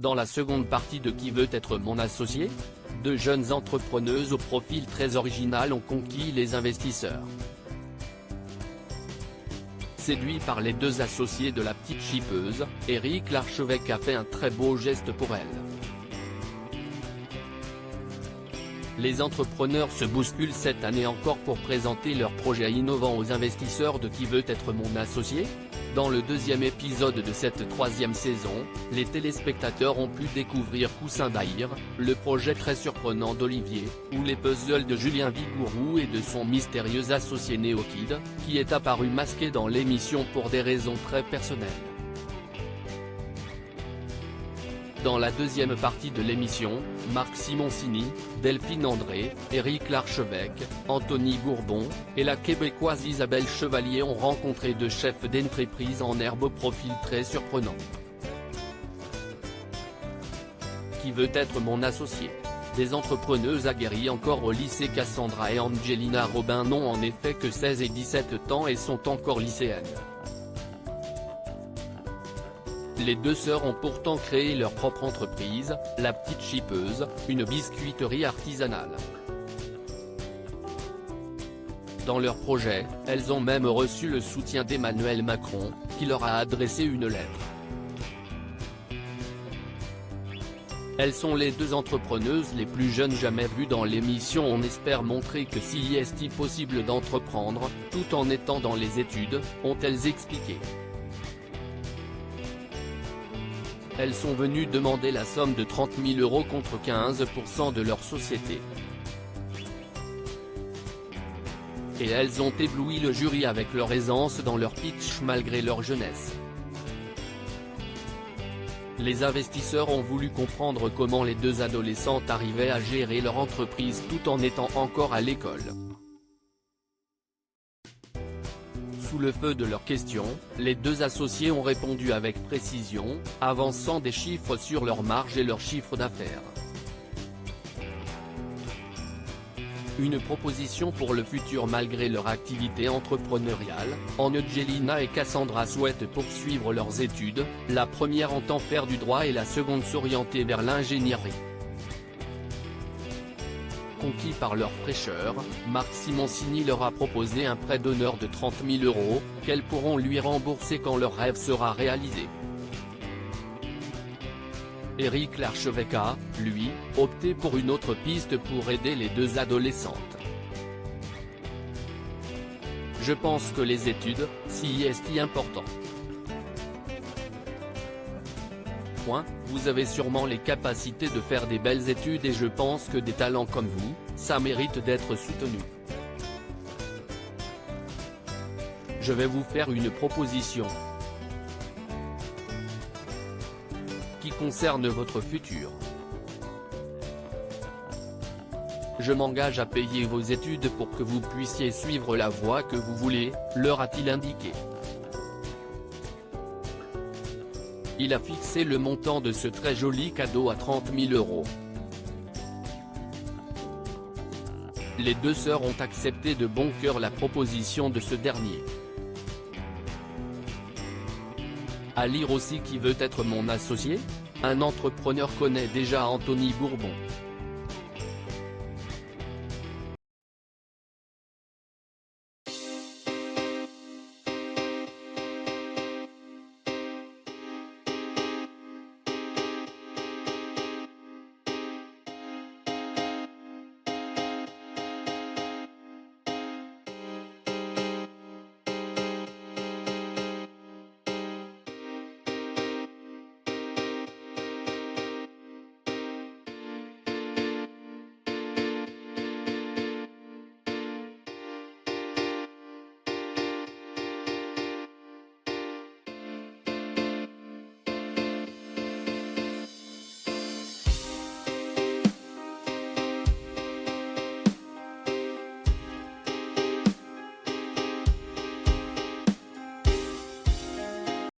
Dans la seconde partie de Qui veut être mon associé ? Deux jeunes entrepreneuses au profil très original ont conquis les investisseurs. Séduit par les deux associés de la petite chipeuse, Éric Larchevêque a fait un très beau geste pour elle. Les entrepreneurs se bousculent cette année encore pour présenter leurs projets innovants aux investisseurs de Qui veut être mon associé ? Dans le deuxième épisode de cette troisième saison, les téléspectateurs ont pu découvrir Coussin d'Aïr, le projet très surprenant d'Olivier, ou les puzzles de Julien Vigourou et de son mystérieux associé Néokid, qui est apparu masqué dans l'émission pour des raisons très personnelles. Dans la deuxième partie de l'émission, Marc Simoncini, Delphine André, Éric Larchevêque, Anthony Bourbon, et la québécoise Isabelle Chevalier ont rencontré deux chefs d'entreprise en herbe au profil très surprenant. Qui veut être mon associé ? Des entrepreneuses aguerries encore au lycée. Cassandra et Angelina Robin n'ont en effet que 16 et 17 ans et sont encore lycéennes. Les deux sœurs ont pourtant créé leur propre entreprise, La Petite Chipeuse, une biscuiterie artisanale. Dans leur projet, elles ont même reçu le soutien d'Emmanuel Macron, qui leur a adressé une lettre. Elles sont les deux entrepreneuses les plus jeunes jamais vues dans l'émission. On espère montrer que s'il est possible d'entreprendre, tout en étant dans les études, ont-elles expliqué. Elles sont venues demander la somme de 30 000 € contre 15% de leur société. Et elles ont ébloui le jury avec leur aisance dans leur pitch malgré leur jeunesse. Les investisseurs ont voulu comprendre comment les deux adolescentes arrivaient à gérer leur entreprise tout en étant encore à l'école. Sous le feu de leurs questions, les deux associés ont répondu avec précision, avançant des chiffres sur leur marge et leur chiffre d'affaires. Une proposition pour le futur malgré leur activité entrepreneuriale. Angelina et Cassandra souhaitent poursuivre leurs études, la première entend faire du droit et la seconde s'orienter vers l'ingénierie. Conquis par leur fraîcheur, Marc Simoncini leur a proposé un prêt d'honneur de 30 000 € qu'elles pourront lui rembourser quand leur rêve sera réalisé. Éric Larchevêque a, lui, opté pour une autre piste pour aider les deux adolescentes. Je pense que les études, si est important. Vous avez sûrement les capacités de faire des belles études et je pense que des talents comme vous, ça mérite d'être soutenu. Je vais vous faire une proposition qui concerne votre futur. Je m'engage à payer vos études pour que vous puissiez suivre la voie que vous voulez, leur a-t-il indiqué. Il a fixé le montant de ce très joli cadeau à 30 000 €. Les deux sœurs ont accepté de bon cœur la proposition de ce dernier. À lire aussi Qui veut être mon associé ? Un entrepreneur connaît déjà Anthony Bourbon.